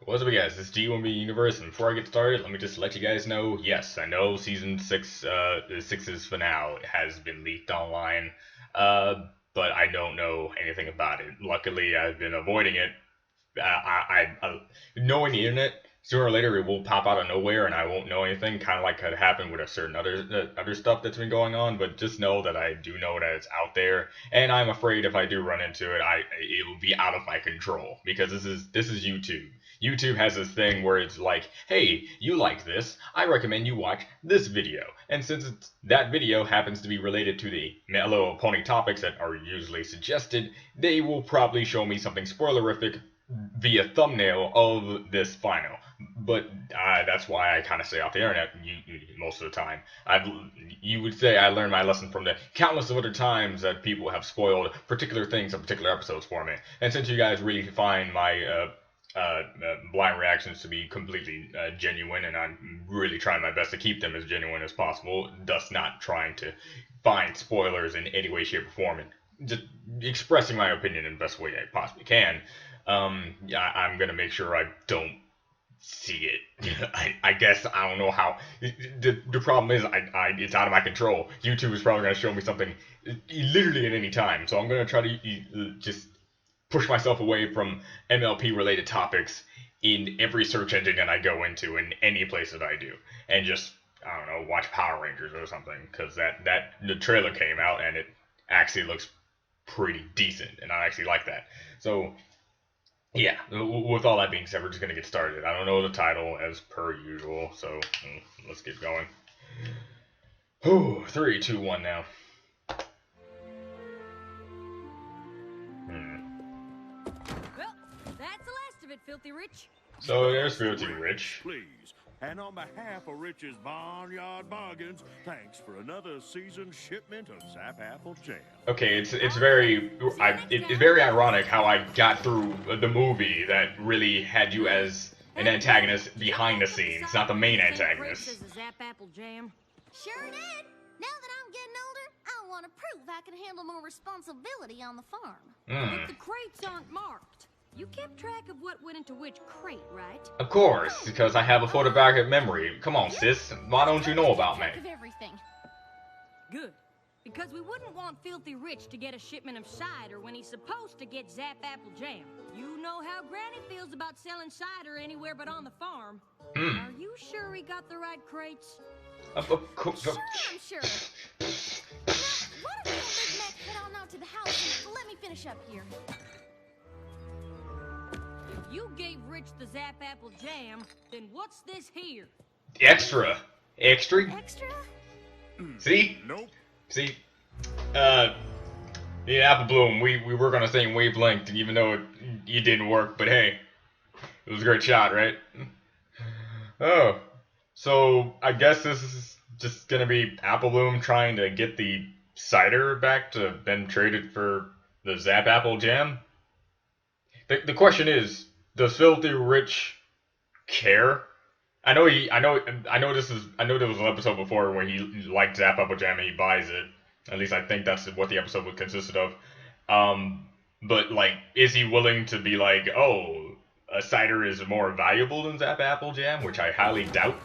What's up, guys? This is G1B Universe, and before I get started, let me just let you guys know, yes, I know Season 6's finale has been leaked online, but I don't know anything about it. Luckily, I've been avoiding it. Knowing the internet, sooner or later it will pop out of nowhere, and I won't know anything, kind of like had happened with a certain other stuff that's been going on, but just know that I do know that it's out there, and I'm afraid if I do run into it, it will be out of my control, because this is YouTube. YouTube has this thing where it's like, hey, you like this, I recommend you watch this video. And since that video happens to be related to the mellow pony topics that are usually suggested, they will probably show me something spoilerific via thumbnail of this final. But that's why I kind of stay off the internet most of the time. You would say I learned my lesson from the countless of other times that people have spoiled particular things or particular episodes for me. And since you guys really find my blind reactions to be completely genuine, and I'm really trying my best to keep them as genuine as possible, thus not trying to find spoilers in any way, shape, or form, and just expressing my opinion in the best way I possibly can. I'm gonna make sure I don't see it. I guess I don't know how. The problem is it's out of my control. YouTube is probably gonna show me something literally at any time, so I'm gonna try to just push myself away from MLP related topics in every search engine that I go into, in any place that I do, and just, I don't know, watch Power Rangers or something, because the trailer came out and it actually looks pretty decent, and I actually like that. So yeah, with all that being said, we're just gonna get started. I don't know the title as per usual, so let's get going. 3, 2, 1 now. Filthy Rich. So there's Filthy Rich. Please. And on behalf of Rich's Barnyard Bargains, thanks for another seasoned shipment of Zap Apple Jam. Okay, it's very ironic how I got through the movie that really had you as an antagonist behind the scenes, not the main antagonist. Zap Apple Jam. Sure did. Now that I'm getting older, I want to prove I can handle more responsibility on the farm. But the crates aren't marked. You kept track of what went into which crate, right? Of course, because I have a photographic memory. Come on, sis. Why don't you know about me? Everything. Good. Because we wouldn't want Filthy Rich to get a shipment of cider when he's supposed to get Zap Apple Jam. You know how Granny feels about selling cider anywhere but on the farm. Are you sure he got the right crates? Of course. Sure, I'm sure. Now, why don't you and Big Mac head on out to the house and let me finish up here? You gave Rich the Zap Apple Jam, then what's this here? Extra. Extra? Extra? See? Nope. See? Yeah, Apple Bloom, we work on the same wavelength, even though it didn't work, but hey, it was a great shot, right? Oh, so I guess this is just gonna be Apple Bloom trying to get the cider back to then trade it for the Zap Apple Jam? The question is, does Filthy Rich care? I know there was an episode before where he liked Zap Apple Jam and he buys it. At least I think that's what the episode would consisted of. But like, is he willing to be like, oh, a cider is more valuable than Zap Apple Jam, which I highly doubt.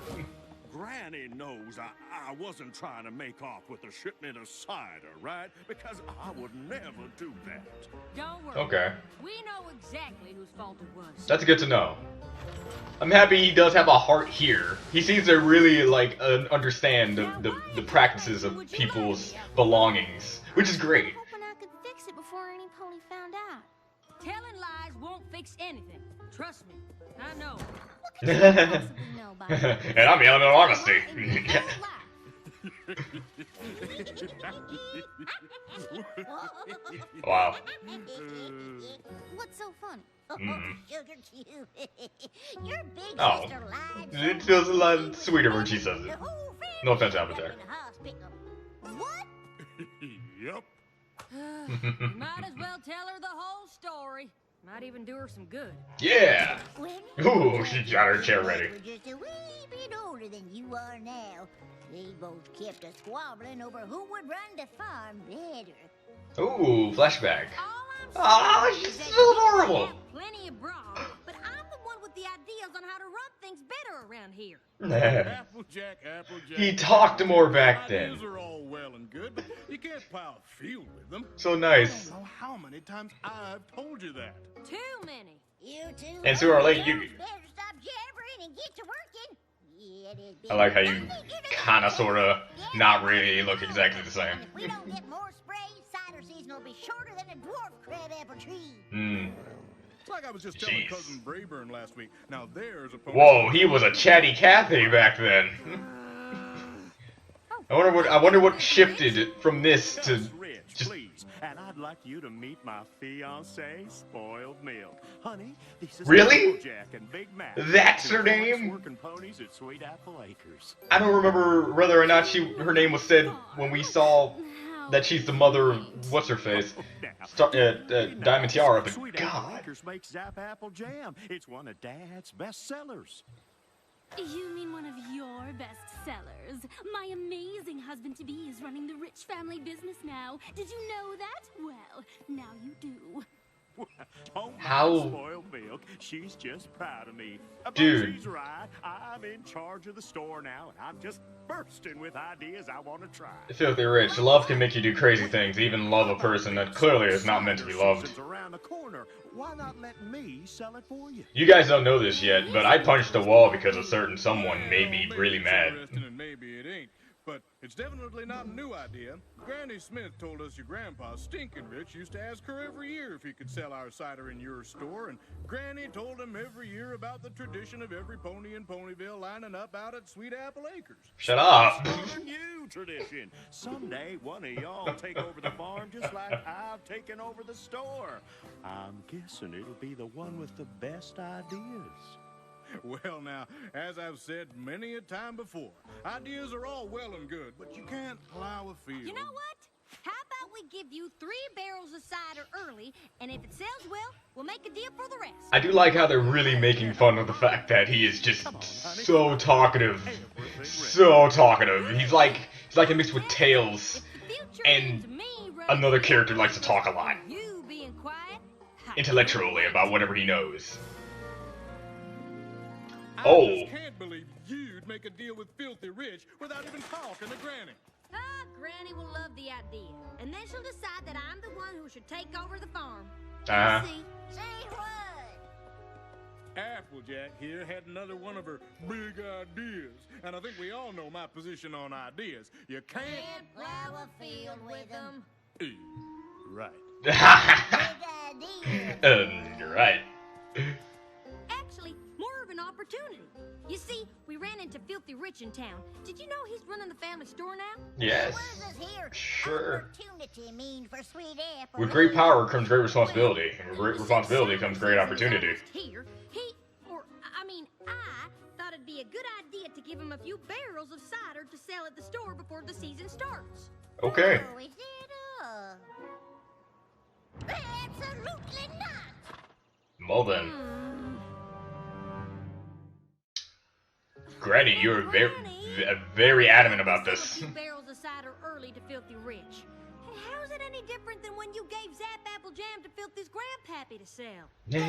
Granny knows I wasn't trying to make off with a shipment of cider, right? Because I would never do that. Don't worry. Okay. We know exactly whose fault it was. That's good to know. I'm happy he does have a heart here. He seems to really like understand the practices of people's belongings, which is great. I'm hoping I could fix it before any pony found out. Telling lies won't fix anything. Trust me, I know. What could you possibly know about it? And I'm yelling at honesty. Wow. What's so funny? Sugar cute. Your big Oh. sister lied. It feels a lot sweeter when she says it. No offense, Applejack. What? Yep. Might as well tell her the whole story. Might even do her some good. Yeah. When Ooh, she got her chair ready. they were just a wee bit older than you are now. They both kept a squabbling over who would run the farm better. Ooh, flashback. All I'm saying Oh, she's is that so you adorable. have plenty of bra, but I'm the one with the idea thing's bitter around here. Applejack. He talked more back then. Ideas are all well and good, but you can't plow a field with them. So I nice. don't know how many times I've told you that. Too many. You two And sooner or later, you. better stop jabbering and get to working. Yeah, there's I like how you nothing gonna kinda, happen. sorta, not really look exactly the same. And if we don't get more spray, cider season will be shorter than a dwarf crabapple tree. Hmm. It's like I was just telling Jeez. Cousin Brayburn last week. Now there's a Whoa, he was a chatty Cathy back then. I wonder what shifted from this to Gus Rich, just. please. And I'd like you to meet my fiancée, Spoiled Milk. Honey, this is Really? Applejack and Big Mac. That's her Two hardest name? working ponies at Sweet Apple Acres. I don't remember whether or not her name was said when we saw that she's the mother of what's her face, Diamond Tiara. But Sweet Apple God, Acres makes Zap Apple Jam. It's one of Dad's best sellers. You mean one of your best sellers? My amazing husband-to-be is running the Rich family business now. Did you know that? Well, now you do. Oh, my How- Spoiled Milk. She's just proud of me. But Dude. she's right. I'm in charge of the store now, and I'm just bursting with ideas I want to try. filthy rich. Love can make you do crazy things. Even love a person that clearly is not meant to be loved. Season's around the corner. Why not let me sell it for you? You guys don't know this yet, but I punched a wall because a certain someone made me really It's mad. interesting and maybe it ain't, but it's definitely not a new idea. Granny Smith told us your grandpa, Stinkin' Rich, used to ask her every year if he could sell our cider in your store, and Granny told him every year about the tradition of every pony in Ponyville lining up out at Sweet Apple Acres. Shut up. It's a new tradition. Someday one of y'all take over the farm just like I've taken over the store. I'm guessing it'll be the one with the best ideas. Well, now, as I've said many a time before, ideas are all well and good, but you can't plow a field. You know what? How about we give you 3 barrels of cider early, and if it sells well, we'll make a deal for the rest. I do like how they're really making fun of the fact that he is just so talkative. So talkative. He's like a mix with Tails. If the future and means me running another the character store likes to talk a lot. and you being quiet, Intellectually about whatever he knows. I Oh. just can't believe you'd make a deal with Filthy Rich without even talking to Granny. Ah, Granny will love the idea, and then she'll decide that I'm the one who should take over the farm. Uh-huh. See? Say what? Applejack here had another one of her big ideas, and I think we all know my position on ideas. You can't. Can't plow a field with them. Right. Big idea. You're right. Actually, more of an opportunity. You see, we ran into Filthy Rich in town. Did you know he's running the family store now? Yes. What does this here Sure. opportunity mean for Sweet Apple? With great power comes great responsibility, and with great responsibility comes great opportunity. Here, I thought it'd be a good idea to give him a few barrels of cider to sell at the store before the season starts. Okay. Oh, is it absolutely not. Well then. Granny, you're very adamant about Sell a this. few barrels of cider early to Filthy Rich. Hey, how's it any different than when you gave Zap Apple Jam to Filthy's grandpappy to sell? Cider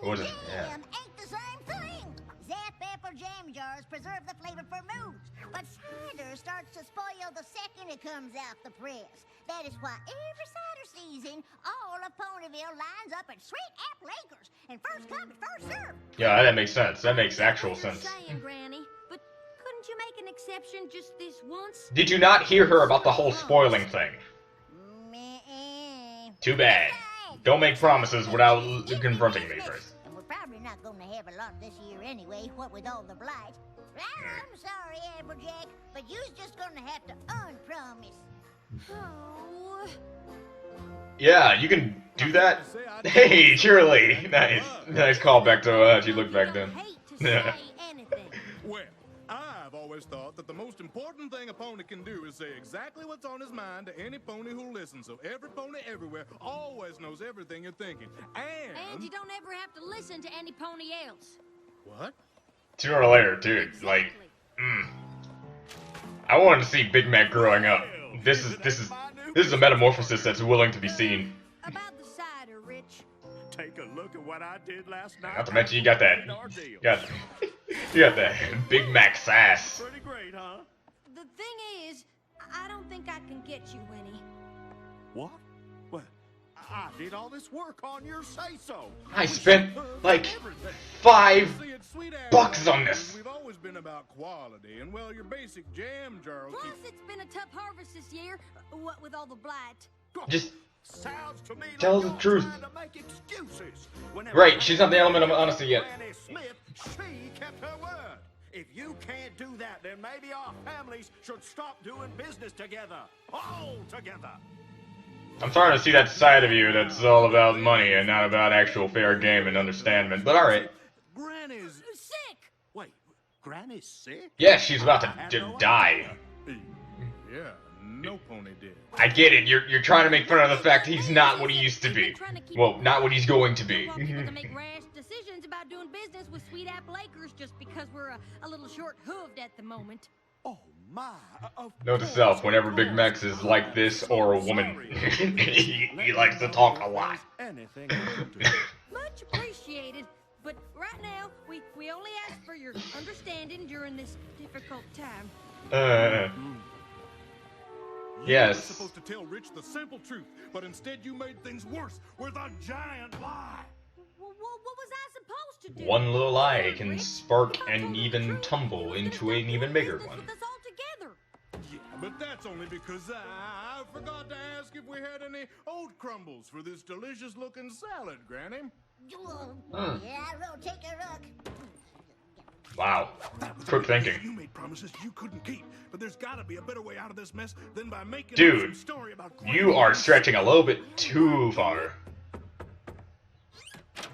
and Was the it? Yeah. jam ain't the same thing. Zap Apple Jam jars preserve the flavor for moons, but cider starts to spoil the second it comes out the press. That is why every cider season, all of Ponyville lines up at Sweet Apple Acres, and first come, first served. Yeah, that makes sense. That makes actual What you're sense. saying, Granny, but couldn't you make an exception just this once? Did you not hear her about the whole spoiling thing? Meh. Too bad. Don't make promises without confronting me first. And we're probably not going to have a lot this year anyway, what with all the blight. I'm sorry, Applejack, but you's just going to have to unpromise. Oh. Yeah, you can do that. Hey, Shirley. Nice callback to how she looked back then. Hate to say anything. Well, I've always thought that the most important thing a pony can do is say exactly what's on his mind to any pony who listens. So every pony everywhere always knows everything you're thinking. And you don't ever have to listen to any pony else. What? Sooner or later, dude. Like, I wanted to see Big Mac growing up. This is a metamorphosis that's willing to be seen. About the cider, Rich. take a look at what I did last night. Not to mention you got that. You got that Big Mac sass. Pretty great, huh? The thing is, I don't think I can get you any. What? Well, I did all this work on your say-so. I spent like $5 See, it's sweet bucks on this. We've always been about quality, and well, your basic jam jar will Plus, keep... it's been a tough harvest this year, what with all the blight. Just Sounds to me tell like the you're truth. trying to make excuses. Whenever Right, she's not the element of honesty yet. Granny Smith, she kept her word. If you can't do that, then maybe our families should stop doing business together. All together. I'm starting to see that side of you that's all about money and not about actual fair game and understanding. But alright. Granny's... Sick! Wait, Granny's sick? Yeah, she's about I had to no die. idea. Yeah, no pony did. I get it. You're trying to make fun of the fact he's not what he used to be. Well, not what he's going to be. Don't want people to make rash decisions about doing business with Sweet Apple Acres just because we're a little short-hooved at the moment. Oh my! Note to self: whenever Big Max is like this or a woman, he likes to talk a lot. Anything I can do. Much appreciated, but right now we only ask for your understanding during this difficult time. You Yes. were supposed to tell Rich the simple truth, but instead you made things worse with a giant lie. What was I supposed to do? One little lie can spark an even tumble into an even bigger one. With us all together. Yeah, but that's only because I forgot to ask if we had any oat crumbles for this delicious-looking salad, Granny. Yeah, roll, take a look. Wow. Quick thinking. You made promises you couldn't keep, but there's got to be a better way out of this mess than by making up Dude, some story about you are stretching a little bit too far.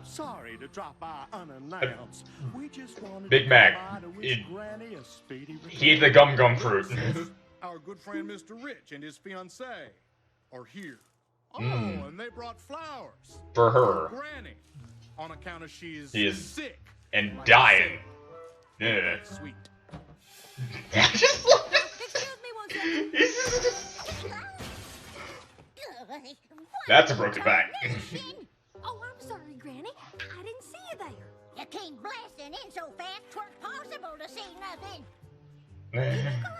Sorry to drop by unannounced. We just wanted Big to Mac, come by to wish it- Granny a speedy He ate the gum fruit. Our good friend Mr. Rich and his fiancée are here. Oh, Mm. and they brought flowers. For her. Granny, on account of she's He is sick. and like dying. I Yeah. said. Sweet. Just look. Excuse me one second. That's a broken back. Oh, I'm sorry, Granny. I didn't see you there. You came blasting in so fast, 'twas possible to see nothing. Go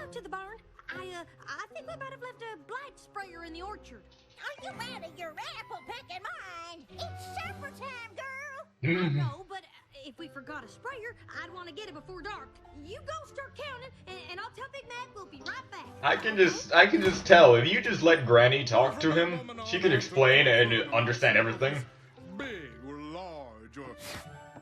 out to the barn. I think we might have left a blight sprayer in the orchard. Are you out of your apple picking mind? It's supper time, girl. I know, but if we forgot a sprayer, I'd want to get it before dark. You go start counting, and I'll tell Big Mac we'll be right back. I can just tell if you just let Granny talk to him, she can explain and understand everything. Big or large or...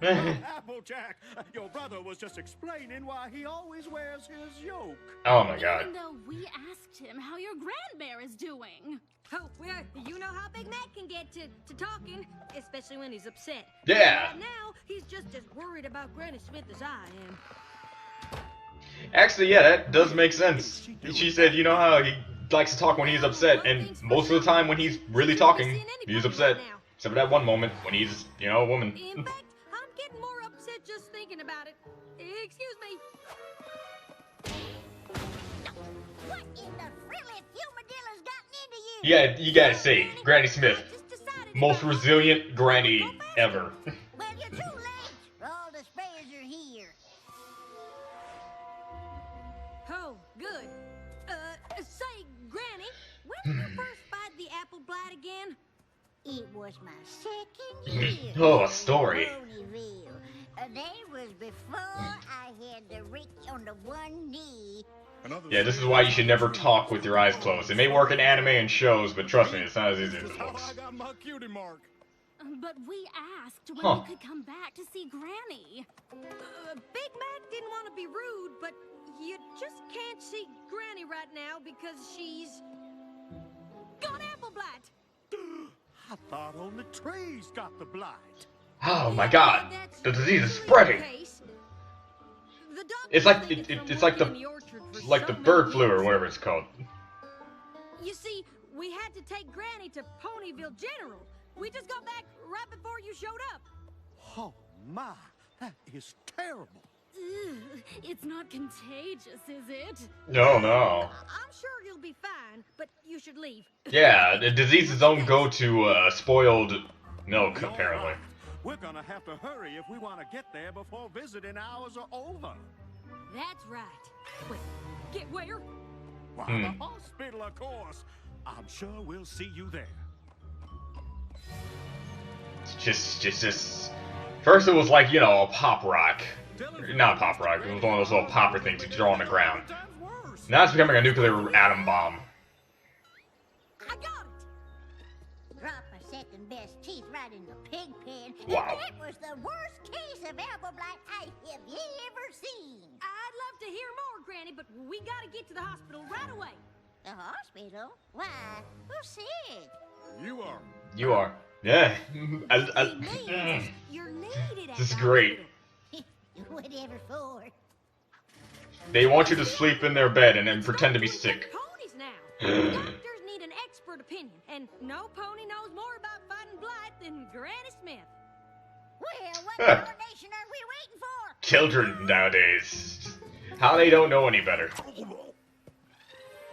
Applejack, your brother was just explaining why he always wears his yoke. Oh my god. Even though we asked him how your grandmare is doing. Oh, well, you know how Big Mac can get to talking, especially when he's upset. Yeah. Right now, he's just as worried about Granny Smith as I am. Actually, yeah, that does make sense. She said, you know how he likes to talk when he's upset, and most of the time when he's really talking, he's upset. Except for that one moment when he's, you know, a woman. In fact, I'm getting more upset just thinking about it. Excuse me. What in the frilly fumadilla's gotten into you? Yeah, you gotta say, Granny Smith, most resilient granny ever. Well, you're too late. All the sprayers are here. Oh, good. Say, Granny, when did you first fight the apple blight again? It was my second year. Oh, a in story. Ponyville. That was before I had the Rick on the one knee. Yeah, this is why you should never talk with your eyes closed. It may work in anime and shows, but trust me, it's not as easy as it How looks. I got my cutie mark. But we asked when Huh. you could come back to see Granny. Big Mac didn't want to be rude, but you just can't see Granny right now because she's got apple blight. I thought only trees got the blight. Oh my god, the disease is spreading. It's like it's like the bird flu or whatever it's called. You see, we had to take Granny to Ponyville General. We just got back right before you showed up. Oh my, that is terrible. Ugh, it's not contagious, is it? No, no. I'm sure you'll be fine, but you should leave. Yeah, the diseases don't go to spoiled Milk, apparently. We're gonna have to hurry if we want to get there before visiting hours are over. That's right. Wait, get where? Why, the hospital, of course. I'm sure we'll see you there. Just. First it was like, you know, a pop rock. Not a pop rock, it was one of those little popper things you throw on the ground. Now it's becoming a nuclear atom bomb. I got it! Drop my second best teeth right in the pig pen. Wow. And that was the worst case of apple blight I have ever seen. I'd love to hear more, Granny, but we gotta get to the hospital right away. The hospital? Why? Who's sick? You are. You are. Yeah. You're needed at This is the great. Whatever for. They want you to sleep in their bed and then pretend to be sick. Ponies now. Doctors need an expert opinion, and no pony knows more about fighting blight than Granny Smith. Well, what coordination are we waiting for? Children nowadays. How they don't know any better.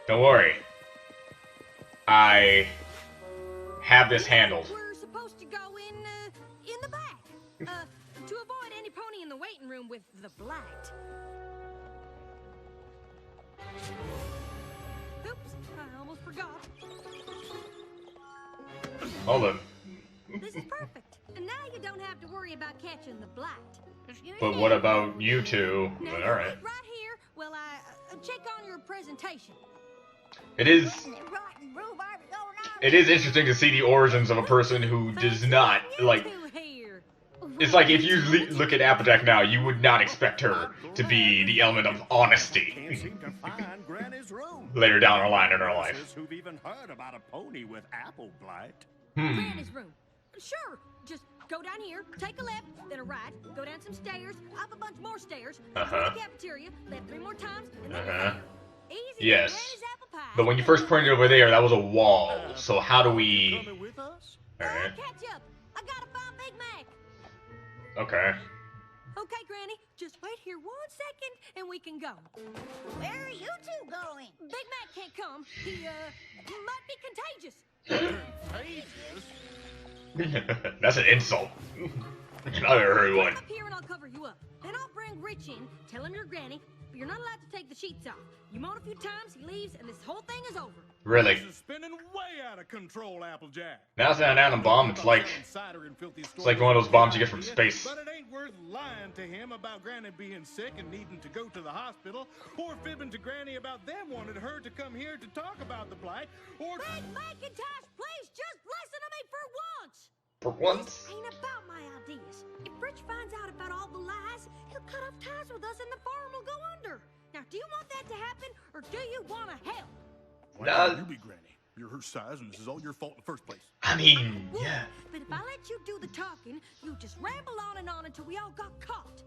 Don't worry. I have this handled. We're supposed to go in the back. To avoid any pony in the waiting room with the blight. Oops, I almost forgot. Hold on. This is perfect. And now you don't have to worry about catching the blight. But what about you two? Now, All you right. wait right here while I check on your presentation. It is. Rotten rhubarb going on. It is interesting to see the origins of a person who does not like. Here. It's like if you look at Applejack now, you would not expect her to be the element of Can't honesty seem to find Granny's room. later down the line in her life. Officers who've even heard about a pony with apple blight. Granny's room. Sure. Just go down here, take a left, then a right, go down some stairs, up a bunch more stairs, through the cafeteria, left 3 more times, and then you're there. Easy. Yes. Granny's apple pie. But when you first pointed over there, that was a wall. So how do we? Coming with us? All right. Catch up. I gotta find Big Mac. Okay. Okay, Granny, just wait here 1 second and we can go. Where are you two going? Big Mac can't come. He, might be contagious. That's an insult. I've never heard one. Come up here and I'll cover you up. Then I'll bring Rich in, tell him you're Granny, but you're not allowed to take the sheets off. You moan a few times, he leaves, and this whole thing is over. Really? This is spinning way out of control, Applejack. Now it's not an atom bomb. It's like one of those bombs you get from space. But it ain't worth lying to him about Granny being sick and needing to go to the hospital, or fibbing to Granny about them wanting her to come here to talk about the blight, or... Big Macintosh, please just listen to me for once! For once. This ain't about my ideas. If Rich finds out about all the lies, he'll cut off ties with us and the farm will go under. Now, do you want that to happen, or do you want to help? Why can't you be Granny? You're her size, and this is all your fault in the first place. I mean, yeah. But if I let you do the talking, you just ramble on and on until we all got caught.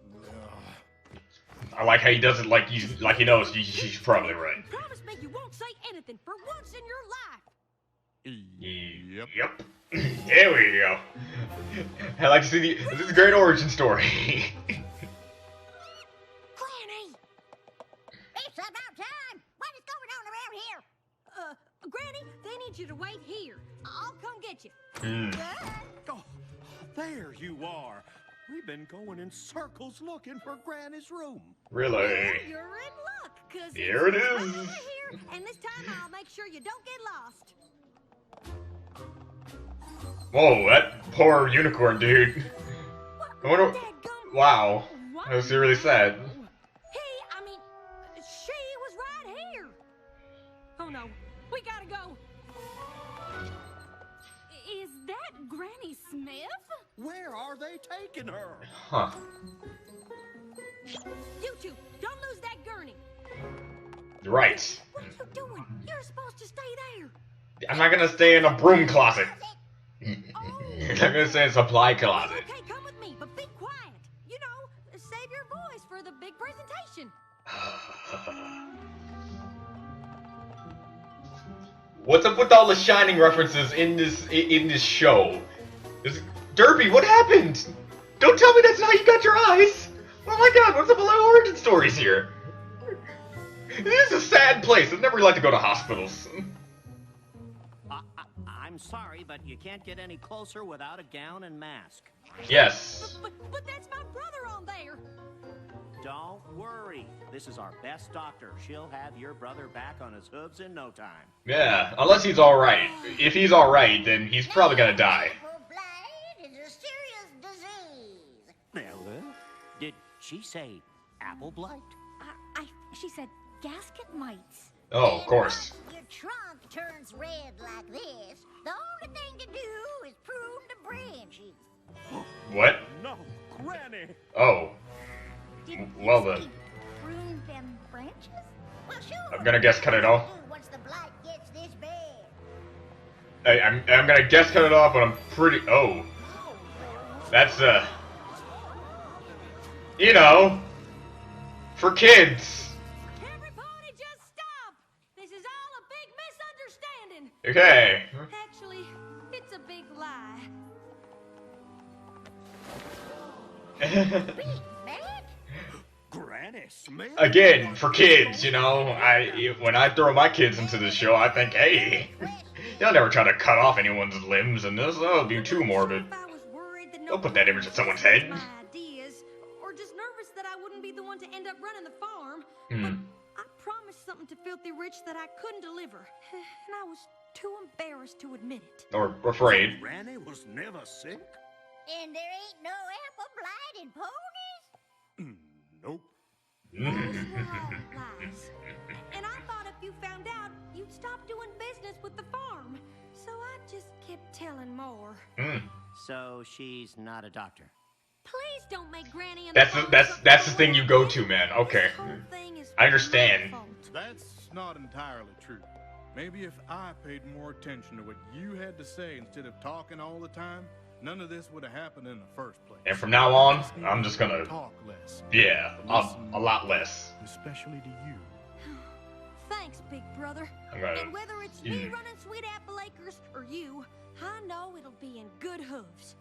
I like how he does it like he knows. He's probably right. Promise me you won't say anything for once in your life. Yep. Yep. There we go. I like to see this is a great origin story. Granny! It's about time. What is going on around here? Granny, they need you to wait here. I'll come get you. Oh, there you are. We've been going in circles looking for Granny's room. Really? Well, you're in luck, cause Here it it's is. right over here, and this time I'll make sure you don't get lost. Whoa, that poor unicorn dude. I wonder. Wow, that was really sad. I mean, she was right here. Oh no, we gotta go. Is that Granny Smith? Where are they taking her? Huh. You two, don't lose that gurney. Right. What are you doing? You're supposed to stay there. I'm not gonna stay in a broom closet. Oh. I'm gonna stay in a supply closet. Okay, come with me, but be quiet. You know, save your voice for the big presentation. What's up with all the Shining references in this show? Derpy, what happened? Don't tell me that's how you got your eyes. Oh my God, what's up with our origin stories here? This is a sad place. I'd never like to go to hospitals. I'm sorry, but you can't get any closer without a gown and mask. Yes. But that's my brother on there. Don't worry. This is our best doctor. She'll have your brother back on his hooves in no time. Yeah, unless he's alright. If he's alright, then he's probably gonna die. Apple blight is a serious disease. Ella? Did she say apple blight? She said gasket mites. Oh, of course. Once your trunk turns red like this, the only thing to do is prune the branches. What? No, Granny! Oh. Well Did then. you prune them branches? Well, sure. I'm gonna guess cut it off. Once the blight gets this bad. I'm gonna guess cut it off, but I'm pretty... Oh. That's, you know, for kids. Everybody just stop! This is all a big misunderstanding. Okay. Actually, it's a big lie. Big Mac? Granny Smith? Again, for kids, you know, when I throw my kids into the show, I think, hey, they'll never try to cut off anyone's limbs, and this will be too morbid. If I was worried that Don't put that image in someone's head. my ideas, or just nervous that I wouldn't be the one to end up running the farm. Hmm. But I promised something to Filthy Rich that I couldn't deliver, and I was too embarrassed to admit it. Or afraid. Granny was never sick? And there ain't no apple blight in ponies? Nope. Those were all lies. And I thought if you found out, you'd stop doing business with the farm. So I just kept telling more. So she's not a doctor. Please don't make Granny and That's the thing you go to, man. Okay. This whole thing is I understand. my fault. That's not entirely true. Maybe if I paid more attention to what you had to say instead of talking all the time, none of this would have happened in the first place. And from now on, I'm just gonna, talk less. yeah, a lot less. Especially to you. Thanks, big brother. I'm gonna, And whether it's me running Sweet Apple Acres or you, I know it'll be in good hooves.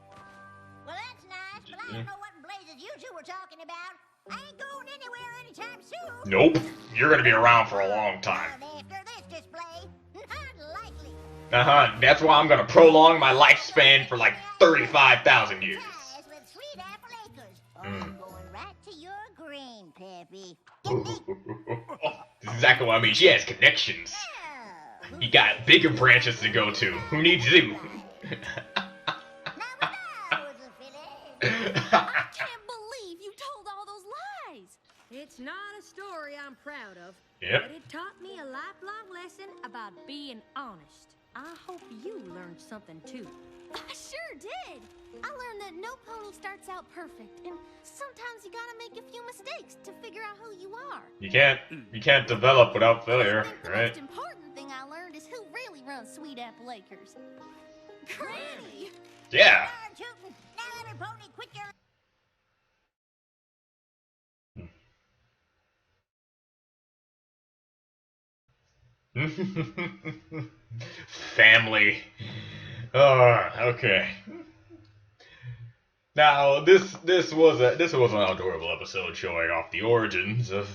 Well, that's nice, but I don't know what in blazes you two were talking about. I ain't going anywhere anytime soon. nope, you're gonna be around for a long time. Not after this display. Not likely. That's why I'm gonna prolong my lifespan for like 35,000 years. Ties with Sweet Apple Acres. I'm going right to your green, Peppy. This is exactly what I mean. She has connections. You got bigger branches to go to. Who needs you? I can't believe you told all those lies. It's not a story I'm proud of, Yep. but it taught me a lifelong lesson about being honest. I hope you learned something too. I sure did. I learned that no pony starts out perfect, and sometimes you gotta make a few mistakes to figure out who you are. You can't develop without failure, I think the right? most important thing I learned is who really runs Sweet Apple Acres. Granny! Yeah. Darn tootin'. Now every pony quit your... Family. Okay. Now this was an adorable episode showing off the origins of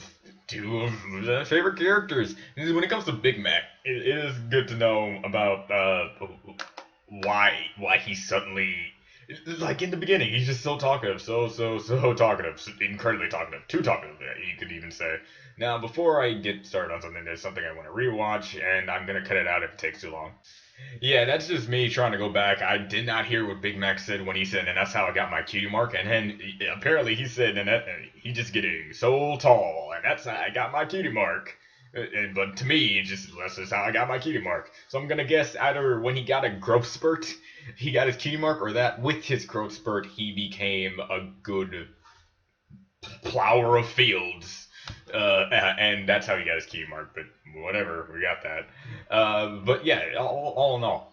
two of the favorite characters. When it comes to Big Mac, it is good to know about why he suddenly, like in the beginning, he's just so talkative, so talkative, incredibly talkative, too talkative, you could even say. Now, before I get started on something, there's something I want to rewatch, and I'm gonna cut it out if it takes too long. Yeah, that's just me trying to go back. I did not hear what Big Mac said when he said, and that's how I got my cutie mark. And then apparently he said, and he just getting so tall, and that's how I got my cutie mark. But to me, that's just how I got my cutie mark. So I'm gonna guess either when he got a growth spurt, he got his cutie mark, or that with his growth spurt, he became a good plower of fields. And that's how he got his cutie mark, but whatever, we got that. But yeah, all in all,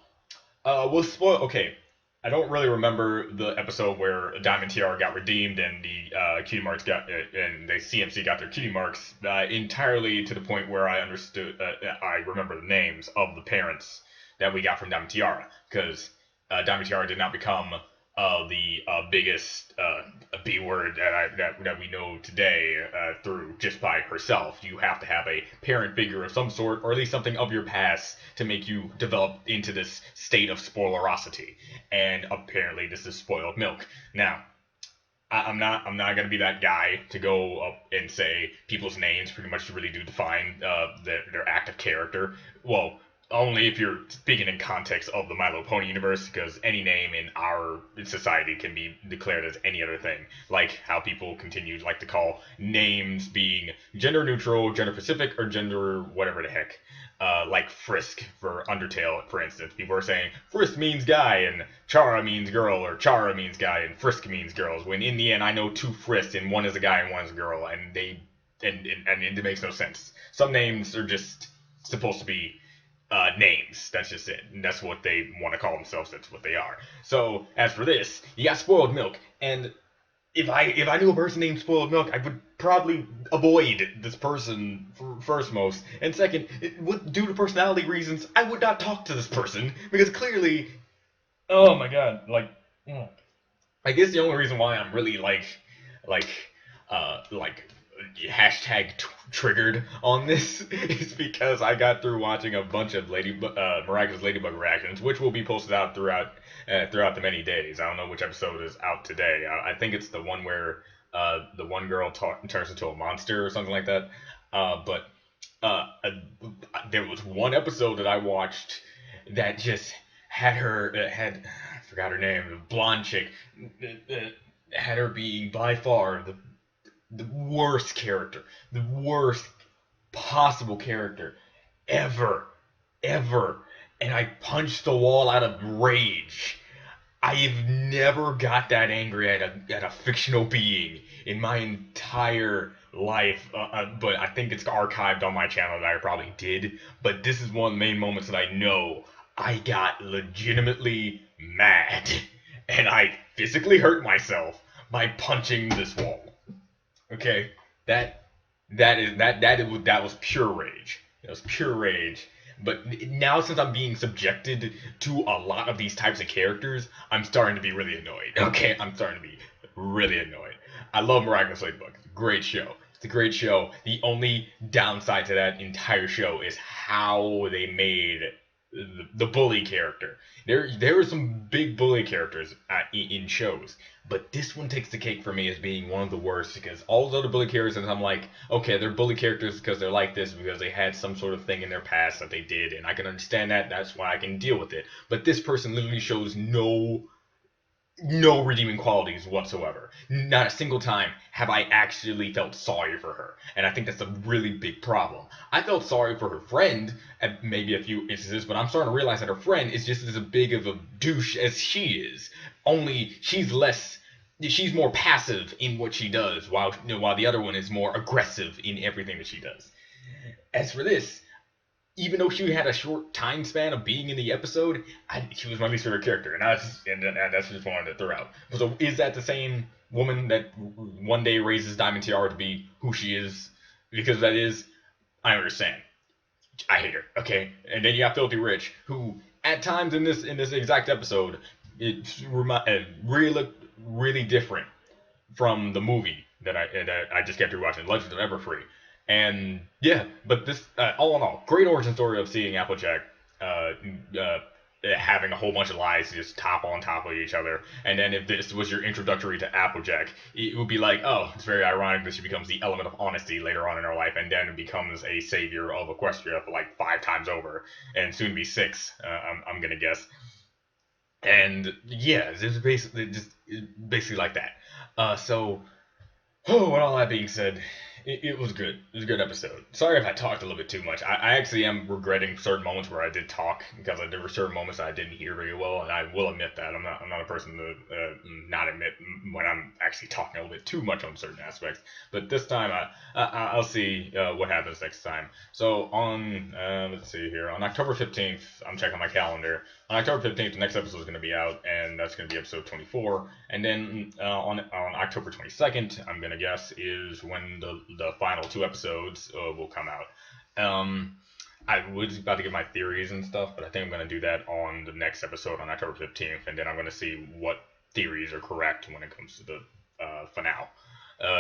we'll spoil. Okay, I don't really remember the episode where Diamond Tiara got redeemed and the cutie marks and the CMC got their cutie marks entirely to the point where I remember the names of the parents that we got from Diamond Tiara, because Diamond Tiara did not become the biggest B word that we know today through just by herself. You have to have a parent figure of some sort, or at least something of your past, to make you develop into this state of spoilerosity. And apparently, this is spoiled milk. Now, I'm not gonna be that guy to go up and say people's names pretty much really do define their active character. Well, only if you're speaking in context of the My Little Pony universe, because any name in our society can be declared as any other thing. Like how people continue to like to call names being gender neutral, gender specific, or gender whatever the heck. Like Frisk for Undertale, for instance. People are saying Frisk means guy and Chara means girl, or Chara means guy and Frisk means girls. When in the end, I know two Frisks and one is a guy and one is a girl, and it makes no sense. Some names are just supposed to be names. That's just it. And that's what they want to call themselves. That's what they are. So as for this, you got spoiled milk, and if I knew a person named Spoiled Milk, I would probably avoid this person first most, and second, due to personality reasons, I would not talk to this person because clearly, oh my god, like, I guess the only reason why I'm really like hashtag triggered on this is because I got through watching a bunch of Miraculous Ladybug reactions, which will be posted out throughout the many days. I don't know which episode is out today. I think it's the one where the one girl turns into a monster or something like that. But there was one episode that I watched that just had her I forgot her name, the blonde chick, had her being by far the worst character, the worst possible character ever, and I punched the wall out of rage. I've never got that angry at a fictional being in my entire life, but I think it's archived on my channel that I probably did, but this is one of the main moments that I know I got legitimately mad, and I physically hurt myself by punching this wall. Okay, that was pure rage. It was pure rage. But now, since I'm being subjected to a lot of these types of characters, I'm starting to be really annoyed. Okay, I'm starting to be really annoyed. I love Miraculous Ladybug. It's a great show. It's a great show. The only downside to that entire show is how they made the bully character. There are some big bully characters in shows, but this one takes the cake for me as being one of the worst, because all the other bully characters, I'm like, okay, they're bully characters because they're like this, because they had some sort of thing in their past that they did, and I can understand that. That's why I can deal with it. But this person literally shows no redeeming qualities whatsoever. Not a single time have I actually felt sorry for her, and I think that's a really big problem. I felt sorry for her friend at maybe a few instances, but I'm starting to realize that her friend is just as big of a douche as she is, only she's more passive in what she does, while the other one is more aggressive in everything that she does. As for this, even though she had a short time span of being in the episode, she was my least favorite character, and that's just wanted to throw out. So is that the same woman that one day raises Diamond Tiara to be who she is? Because that is, I understand. I hate her. Okay, and then you have Filthy Rich, who at times in this exact episode, it really different from the movie that I just kept rewatching, Legends of Everfree. And yeah, but this, all in all, great origin story of seeing Applejack having a whole bunch of lies just top on top of each other. And then if this was your introductory to Applejack, it would be like, oh, it's very ironic that she becomes the element of honesty later on in her life, and then becomes a savior of Equestria for like 5 times over, and soon to be 6, I'm gonna guess. And yeah, it's basically like that. So, with all that being said, it was good. It was a good episode. Sorry if I talked a little bit too much. I actually am regretting certain moments where I did talk, because there were certain moments that I didn't hear very well, and I will admit that. I'm not a person to not admit when I'm actually talking a little bit too much on certain aspects. But this time, I'll see what happens next time. So on, let's see here, on October 15th, I'm checking my calendar. On October 15th, the next episode is going to be out, and that's going to be episode 24. And then on October 22nd, I'm going to guess, is when the final 2 episodes will come out. I was about to give my theories and stuff, but I think I'm going to do that on the next episode on October 15th, and then I'm going to see what theories are correct when it comes to the finale.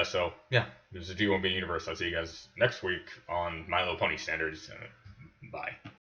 So yeah, this is D1B Universe. I'll see you guys next week on My Little Pony Standards. Bye.